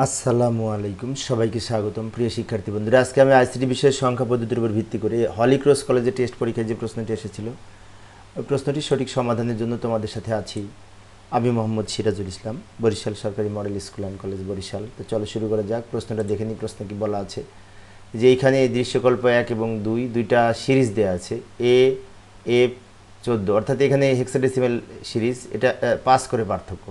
আসসালামু আলাইকুম, সবাইকে স্বাগতম। প্রিয় শিক্ষার্থী বন্ধুরা, আজকে আমি আইসিটি বিষয়ের সংখ্যা পদ্ধতির উপর ভিত্তি করে হলিক্রস কলেজে টেস্ট পরীক্ষায় যে প্রশ্নটি এসেছিল ওই প্রশ্নটি সঠিক সমাধানের জন্য তোমাদের সাথে আছি আমি মোহাম্মদ সিরাজুল ইসলাম, বরিশাল সরকারি model school and college Barishal. তো চলো শুরু করা যাক। প্রশ্নটা দেখে নিই। প্রশ্ন কি বলা আছে যে এইখানে দৃশ্যকল্প 1 এবং 2 দুইটা সিরিজ দেওয়া আছে এফ 14, অর্থাৎ এখানে হেক্সাডেসিমাল সিরিজ, এটা 5 করে পার্থক্য।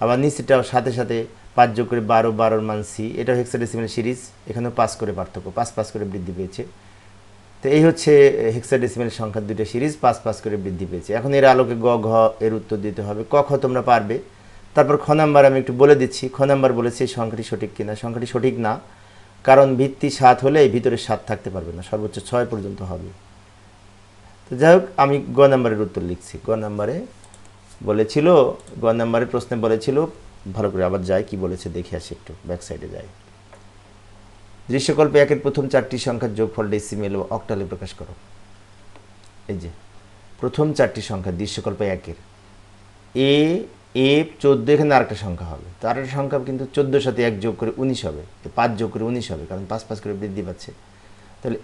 আবার নিচেটাও সাথে সাথে 5 যোগ করে 12, 12-র মান সি, এটাও হেক্সাডেসিমাল সিরিজ, এখানেও 5 করে পার্থক্য, 5 5 করে বৃদ্ধি পেয়েছে। তো এই হচ্ছে হেক্সাডেসিমাল সংখ্যার দুইটা সিরিজ, 5 5 করে বৃদ্ধি পেয়েছে। এখন এর আলোকে গ ঘ এর উত্তর দিতে হবে। ক খ তোমরা পারবে। তারপর খ নাম্বার আমি একটু বলে দিচ্ছি। খ নাম্বার বলেছে এই সংখ্যাটি সঠিক কিনা। সংখ্যাটি সঠিক না, কারণ ভিত্তি 7 হলে এই ভিতরে 7 থাকতে পারবে না, সর্বোচ্চ 6 পর্যন্ত হবে। তো যাই হোক, আমি গ নাম্বারের উত্তর লিখছি। গ নাম্বারে বলেছিল, গ নাম্বারের প্রশ্নে বলেছিল, ভালো করে আবার যাই কি বলেছে দেখে আসি, একটু ব্যাক সাইডে যাই। দৃশ্যকল্পে 1-এর প্রথম 4টি সংখ্যার যোগফল ডেসিমেল ও অক্টালে প্রকাশ করো। এই যে প্রথম 4টি সংখ্যা দৃশ্যকল্প 1-এর এফ 14, এখানে আরেকটা সংখ্যা হবে। তো আরেকটা সংখ্যা কিন্তু 14-র সাথে 1 যোগ করে 19 হবে, 5 যোগ করে 19 হবে, কারণ 5 5 করে বৃদ্ধি পাচ্ছে। তাহলে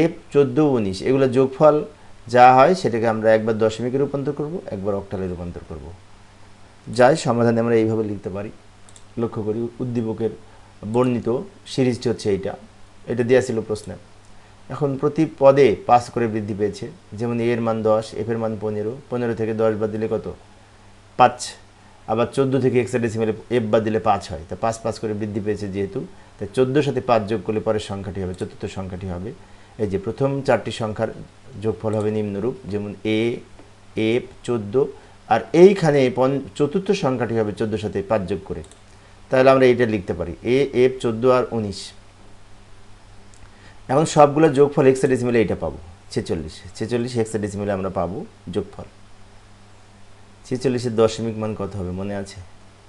এফ 14, 19 এগুলো যোগফল যা হয় সেটাকে আমরা একবার দশমিকে রূপান্তর করব, একবার অক্টালে রূপান্তর করব। যাই সমাধানে আমরা এইভাবে লিখতে পারি। লক্ষ্য করি উদ্দীপকের বর্ণিত সিরিজটি হচ্ছে এটা দেওয়া ছিল প্রশ্নে। এখন প্রতি পদে 5 করে বৃদ্ধি পেয়েছে। যেমন এর মান 10, এফের মান 15, 15 থেকে 10 বাদ দিলে কত? 5। আবার 14 থেকে হেক্সাডেসিমালে এফ বাদ দিলে 5 হয়। তা 5 5 করে বৃদ্ধি পেয়েছে যেহেতু, তাই 14-র সাথে 5 যোগ করলে পরের সংখ্যাটি হবে, চতুর্থ সংখ্যাটি হবে। এই যে প্রথম 4টি সংখ্যার যোগফল হবে নিম্নরূপ, যেমন এফ 14, আর এইখানে চতুর্থ সংখ্যাটি হবে 14-র সাথে 5 যোগ করে। তাহলে আমরা এইটা লিখতে পারি এফ 14 আর 19। এখন সবগুলো যোগফল হেক্সাডেসিমালে এইটা পাবো 46 হেক্সাডেসিমালে আমরা পাবো যোগফল। 46-এর দশমিক মান কত হবে মনে আছে?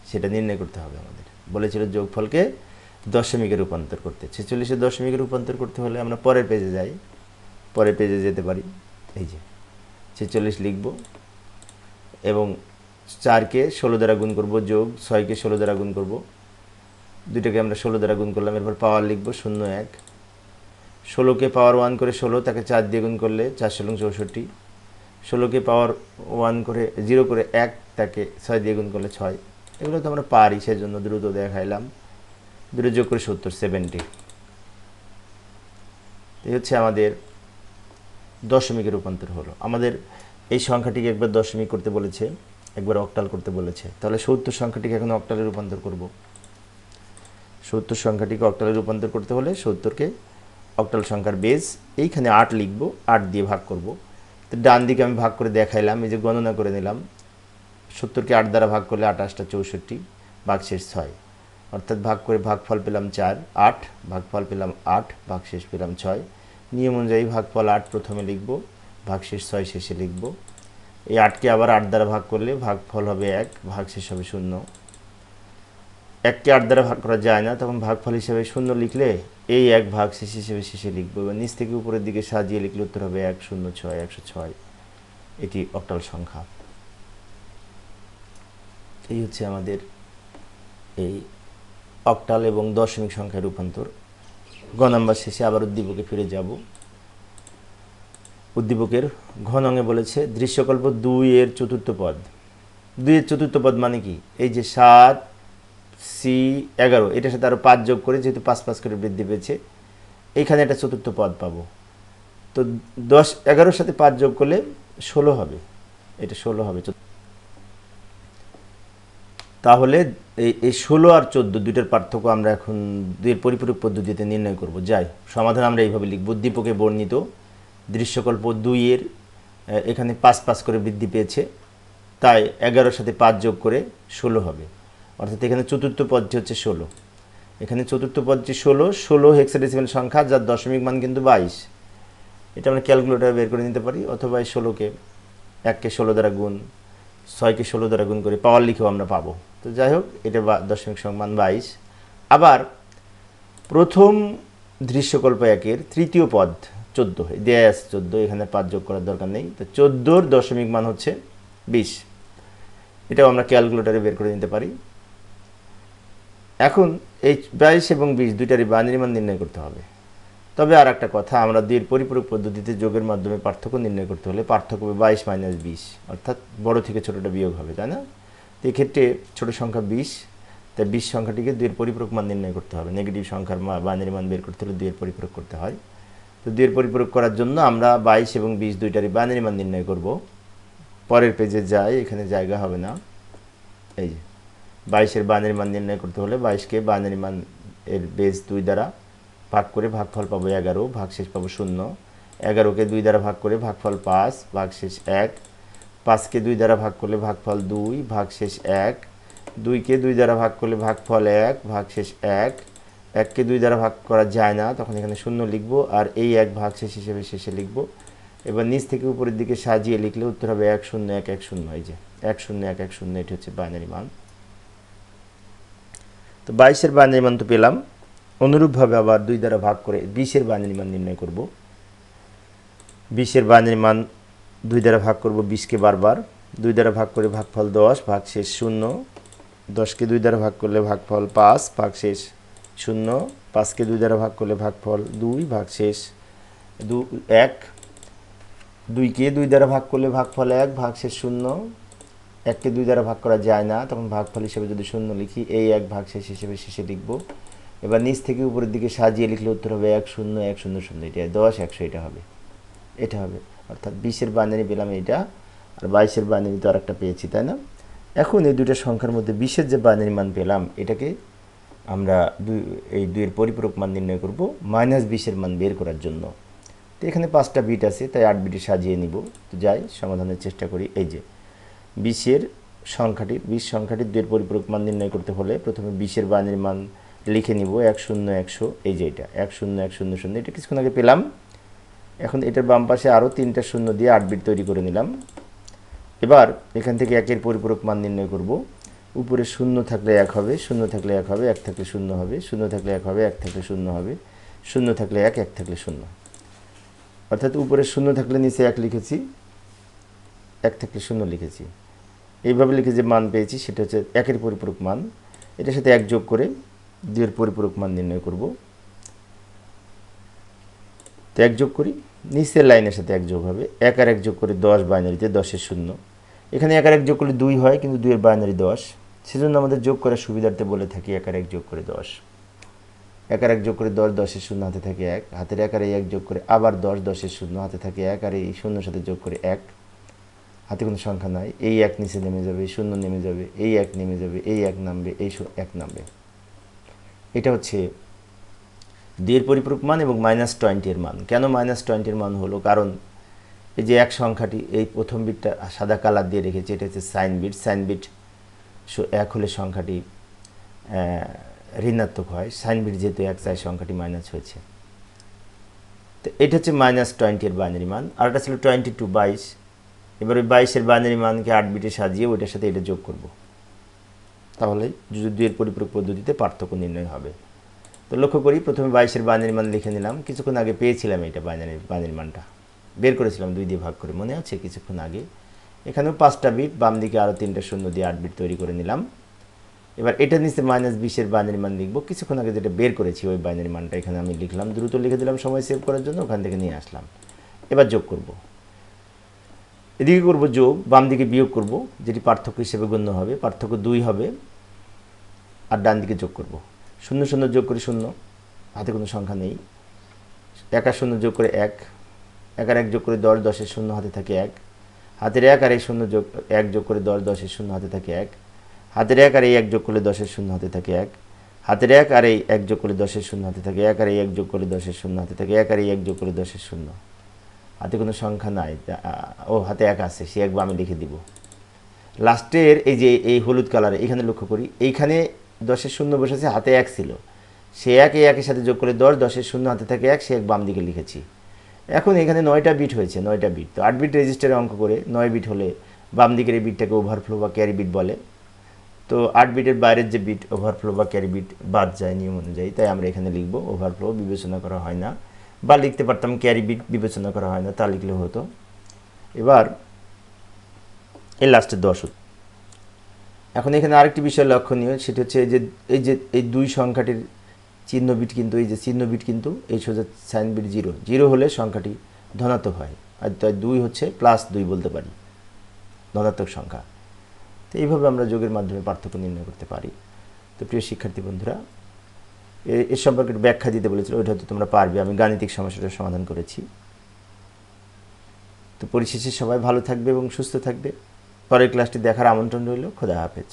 সেটা নির্ণয় করতে হবে আমাদের। বলেছিল যোগফলকে দশমিকে রূপান্তর করতে। 46-এর দশমিকে রূপান্তর করতে হলে আমরা পরের পেজে যাই, পরের পেজে যেতে পারি। এই যে 46 লিখব এবং 4-কে 16 দ্বারা গুণ করব, যোগ 6-কে 16 দ্বারা গুণ করব, দুইটাকে আমরা 16 দ্বারা গুণ করলাম। এরপর পাওয়ার লিখব 0 1, 16-কে পাওয়ার 1 করে 16, তাকে 4 দিয়ে গুণ করলে 4 16 64, 16-কে পাওয়ার 1 করে 0 করে 1, তাকে 6 দিয়ে গুণ করলে 6। এগুলো তো আমরা পারি, সেজন্য দ্রুত দেখাইলাম। দুটো যোগ করে 70, 70। এই হচ্ছে আমাদের দশমিকে রূপান্তর হলো। আমাদের এই সংখ্যাটিকে একবার দশমিক করতে বলেছে, একবার অক্টাল করতে বলেছে। তাহলে 70 সংখ্যাটিকে এখন অক্টালে রূপান্তর করব। 70 সংখ্যাটিকে অক্টালে রূপান্তর করতে হলে 70-কে অক্টাল সংখ্যার বেজ এইখানে 8 লিখব, 8 দিয়ে ভাগ করব। তো ডান দিকে আমি ভাগ করে দেখাইলাম, এই যে গণনা করে নিলাম। 70-কে 8 দ্বারা ভাগ করলে 28টা 64, ভাগশেষ 6, অর্থাৎ ভাগ করে ভাগফল পেলাম 4, 8 ভাগফল পেলাম 8, ভাগশেষ পেলাম 6। নিয়ম অনুযায়ী ভাগফল 8 প্রথমে লিখব, ভাগশেষ 6 শেষে লিখব। এই 8-কে আবার 8 দ্বারা ভাগ করলে ভাগফল হবে 1, ভাগশেষ হবে 0। 1-কে 8 দ্বারা ভাগ করা যায় না, তখন ভাগফল হিসেবে 0 লিখলে এই 1 ভাগশেষ হিসেবে শেষে লিখব এবং নিচ থেকে উপরের দিকে সাজিয়ে লিখলে উত্তর হবে 106, 106। এটি অক্টাল সংখ্যা। এই হচ্ছে আমাদের এই অক্টাল এবং দশমিক সংখ্যার রূপান্তর। গ নাম্বার শেষে আবার উদ্দীপকে ফিরে যাব। উদ্দীপকের ঘ নঙে বলেছে দৃশ্যকল্প 2-এর চতুর্থ পদ। 2-এর চতুর্থ পদ মানে কি? এই যে 7 সি 11, এটার সাথে আরও 5 যোগ করে, যেহেতু 5 5 করে বৃদ্ধি পেয়েছে, এইখানে একটা চতুর্থ পদ পাবো। তো 10 11-র সাথে 5 যোগ করলে 16 হবে, এটা 16 হবে। তাহলে এই 16 আর 14 দুইটার পার্থক্য আমরা এখন 2-এর পরিপূরক পদ্ধতিতে নির্ণয় করব। যাই সমাধান আমরা এইভাবে লিখব। উদ্দীপকে বর্ণিত দৃশ্যকল্প 2-এর এখানে 5 5 করে বৃদ্ধি পেয়েছে, তাই 11-র সাথে 5 যোগ করে 16 হবে। অর্থাৎ এখানে চতুর্থ পদটি হচ্ছে 16। এখানে চতুর্থ পদটি 16, 16 হেক্সাডেসিমাল সংখ্যা, যার দশমিক মান কিন্তু 22। এটা আমরা ক্যালকুলেটরে বের করে নিতে পারি, অথবা এই 16-কে 1-কে 16 দ্বারা গুণ, 6-কে 16 দ্বারা গুণ করে পাওয়ার লিখেও আমরা পাবো। তো যাই হোক, এটা দশমিক মান 22। আবার প্রথম দৃশ্যকল্প 1-এর তৃতীয় পদ 14, দেয়া আছে 14, এখানে 5 যোগ করার দরকার নেই। তো 14-র দশমিক মান হচ্ছে 20। এটাও আমরা ক্যালকুলেটরে বের করে নিতে পারি। এখন এই 22 এবং 20 দুইটারই বাইনারি মান নির্ণয় করতে হবে। তবে আর একটা কথা, আমরা দুইয়ের পরিপূরক পদ্ধতিতে যোগের মাধ্যমে পার্থক্য নির্ণয় করতে হলে পার্থক্য হবে 22 - 20, অর্থাৎ বড় থেকে ছোটটা বিয়োগ হবে, তাই না? তো এক্ষেত্রে ছোট সংখ্যা 20, তাই 20 সংখ্যাটিকে দুইয়ের পরিপূরক মান নির্ণয় করতে হবে। নেগেটিভ সংখ্যার বাইনারি মান বের করতে হলে দুইয়ের পরিপূরক করতে হয়। তো দুইয়ের পরিপূরক করার জন্য আমরা 22 এবং 20 দুইটারই বাইনারি মান নির্ণয় করব। পরের পেজে যাই, এখানে জায়গা হবে না। এই যে 22-এর বাইনারি মান নির্ণয় করতে হলে 22কে বাইনারি মান এর বেস 2 দ্বারা ভাগ করে ভাগফল পাবো 11, ভাগশেষ পাবো 0। 11কে 2 দ্বারা ভাগ করে ভাগফল 5, ভাগশেষ 1। 5কে 2 দ্বারা ভাগ করলে ভাগফল 2, ভাগশেষ 1। 2কে 2 দ্বারা ভাগ করলে ভাগফল 1, ভাগশেষ 1। 1কে 2 দ্বারা ভাগ করা যায় না, তখন এখানে 0 লিখব, আর এই 1 ভাগশেষ হিসেবে শেষে লিখব। এবার নিচ থেকে উপরের দিকে সাজিয়ে লিখলে উত্তর হবে 1 0 1 1 0। এই যে 1 0 1 1 0, এটি হচ্ছে বাইনারি মান। তো 22-এর বাইনারি মান তো পেলাম। অনুরূপভাবে আবার 2 দ্বারা ভাগ করে 20-এর বাইনারি মান নির্ণয় করব। 20-এর বাইনারি মান 2 দ্বারা ভাগ করব 20কে বারবার। 2 দ্বারা ভাগ করে ভাগফল 10, ভাগশেষ 0। 10কে 2 দ্বারা ভাগ করলে ভাগফল 5, ভাগশেষ 0। 5কে 2 দ্বারা ভাগ করলে ভাগফল 2, ভাগশেষ 1। 2কে 2 দ্বারা ভাগ করলে ভাগফল 1, ভাগশেষ 0। 1কে 2 দ্বারা ভাগ করা যায় না, তখন ভাগফল হিসেবে যদি 0 লিখি, এই 1 ভাগশেষ হিসেবে শেষে লিখব। এবার নিচ থেকে উপরের দিকে সাজিয়ে লিখলে উত্তর হবে 1 0 1 0 0। এটা 10 100, এটা হবে, এটা হবে। অর্থাৎ 20-এর বাইনারি পেলাম এইটা, আর 22-এর বাইনারি তো আর একটা পেয়েছি, তাই না? এখন এই দুইটা সংখ্যার মধ্যে 20-এর যে বাইনারি মান পেলাম, এটাকে আমরা এই দুইয়ের পরিপূরক মান নির্ণয় করব -20-এর মান বের করার জন্য। তো এখানে 5টা বিট আছে, তাই 8 বিটে সাজিয়ে নিব। তো যাই সমাধানের চেষ্টা করি। এই যে 20 সংখ্যাটির দুইয়ের পরিপূরক মান নির্ণয় করতে হলে প্রথমে 20-এর বাইনারি মান লিখে নিব 1 0 100। এই যে এটা 1 0 1 0 0, এটা কিছুক্ষণ আগে পেলাম। এখন এটার বাম পাশে আরও 3টা শূন্য দিয়ে 8 বিট তৈরি করে নিলাম। এবার এখান থেকে 1-এর পরিপূরক মান নির্ণয় করব। উপরে 0 থাকলে 1 হবে, 0 থাকলে 1 হবে, 1 থাকলে 0 হবে, 0 থাকলে 1 হবে, 1 থাকলে 0 হবে, 0 থাকলে 1, 1 থাকলে 0। অর্থাৎ উপরে 0 থাকলে নিচে 1 লিখেছি, 1 থাকলে 0 লিখেছি। এইভাবে লিখে যে মান পেয়েছি সেটা হচ্ছে 1-এর পরিপূরক মান। এটার সাথে 1 যোগ করে 2-এর পরিপূরক মান নির্ণয় করব। তো 1 যোগ করি, নিচের লাইনের সাথে 1 যোগ হবে। 1 আর 1 যোগ করে 10, বাইনারিতে 10-এর 0। এখানে 1 আর 1 যোগ করলে 2 হয়, কিন্তু 2-এর বাইনারি 10, সেজন্য আমাদের যোগ করার সুবিধার্থে বলে থাকি 1 আর 1 যোগ করে 10। 1 আর 1 যোগ করে 10, 10-এর 0 হাতে থাকে 1, হাতের 1 আর 1 যোগ করে আবার 10, 10-এর 0 হাতে থাকে 1, আর এই 0-এর সাথে যোগ করে 1, হাতে কোনো সংখ্যা নাই। এই 1 নিচে নেমে যাবে, 0 নেমে যাবে, এই 1 নেমে যাবে, এই 1 নামবে, এই 1 নামবে। এটা হচ্ছে 2-এর পরিপূরক মান এবং -20-এর মান। কেন -20-এর মান হলো? কারণ এই যে 1 সংখ্যাটি, এই প্রথম বিটটা সাদা কালার দিয়ে রেখেছি, এটা হচ্ছে সাইন বিট। সাইন বিট 1 হলে সংখ্যাটি ঋণাত্মক হয়। সাইন বিট যেহেতু 1, চাই সংখ্যাটি মাইনাস হয়েছে। তো এটা হচ্ছে -20-এর বাইনারি মান। আর এটা ছিল 22 22। এবার ওই 22-এর বাইনারি মানকে 8 বিটে সাজিয়ে ওইটার সাথে এটা যোগ করব, তাহলে 2-এর পরিপূরক পদ্ধতিতে পার্থক্য নির্ণয় হবে। তো লক্ষ্য করি, প্রথমে 22-এর বাইনারি মান লিখে নিলাম। কিছুক্ষণ আগে পেয়েছিলাম এটা বাইনারি মানটা, বের করেছিলাম 2 দিয়ে ভাগ করে, মনে আছে কিছুক্ষণ আগে। এখানেও 5টা বিট, বাম দিকে আরও 3টা শূন্য দিয়ে 8 বিট তৈরি করে নিলাম। এবার এটা নিচে -20-এর বাইনারি মান লিখব। কিছুক্ষণ আগে যেটা বের করেছি ওই বাইনারি মানটা এখানে আমি লিখলাম, দ্রুত লিখে দিলাম সময় সেভ করার জন্য, ওখান থেকে নিয়ে আসলাম। এবার যোগ করব, এদিকে করব যোগ, বাম দিকে বিয়োগ করব, যেটি পার্থক্য হিসেবে গণ্য হবে। পার্থক্য 2 হবে, আর ডান দিকে যোগ করব। 0 0 যোগ করে 0, হাতে কোনো সংখ্যা নেই। 1 আর 0 যোগ করে 1, 1 আর 1 যোগ করে 10, 10-এর 0 হাতে থাকে 1, হাতের 1 আর এই 0 যোগ 1 যোগ করে 10, 10-এর 0 হাতে থাকে 1, হাতের 1 আর এই 1 যোগ করলে 10-এর 0 হাতে থাকে 1, হাতের 1 আর এই 1 যোগ করলে 10-এর 0 হাতে থাকে 1, আর এই 1 যোগ করলে 10-এর 0 হাতে থাকে 1, আর এই 1 যোগ করলে 10-এর 0, হাতে কোনো সংখ্যা নাই। ও হাতে 1 আছে, সে 1 আমি লিখে দিব। লাস্টের এই যে এই হলুদ কালারে এখানে লক্ষ্য করি, এইখানে 10-এর 0 বসেছে, হাতে 1 ছিল, সে 1 এই 1-এর সাথে যোগ করে 10, 10-এর 0 হাতে থাকে 1, সে 1 বাম দিকে লিখেছি। এখন এখানে 9টা বিট হয়েছে, 9টা বিট। তো 8 বিট রেজিস্টারে অঙ্ক করে 9 বিট হলে বাম দিকের এই বিটটাকে ওভারফ্লো বা ক্যারি বিট বলে। তো 8 বিটের বাইরের যে বিট ওভারফ্লো বা ক্যারি বিট বাদ যায় নিয়ম অনুযায়ী, তাই আমরা এখানে লিখব ওভারফ্লো বিবেচনা করা হয় না, বা লিখতে পারতাম ক্যারি বিট বিবেচনা করা হয় না, তা লিখলে হতো। এবার এই লাস্টে 10 এখন এখানে আরেকটি বিষয় লক্ষণীয়, সেটা হচ্ছে এই দুই সংখ্যাটির চিহ্ন বিট কিন্তু, এই যে চিহ্ন বিট কিন্তু এই সোজা সাইন বিট জিরো, জিরো হলে সংখ্যাটি ধনাত্মক হয়, আর তাই 2 হচ্ছে +2 বলতে পারি, ধনাত্মক সংখ্যা। তো এইভাবে আমরা যোগের মাধ্যমে পার্থক্য নির্ণয় করতে পারি। তো প্রিয় শিক্ষার্থী বন্ধুরা, এর সম্পর্কে ব্যাখ্যা দিতে বলেছিল, ওইটা হয়তো তোমরা পারবে, আমি গাণিতিক সমস্যাটা সমাধান করেছি। তো পরিশেষে সবাই ভালো থাকবে এবং সুস্থ থাকবে। পরের ক্লাসটি দেখার আমন্ত্রণ রইল। খোদা হাফেজ।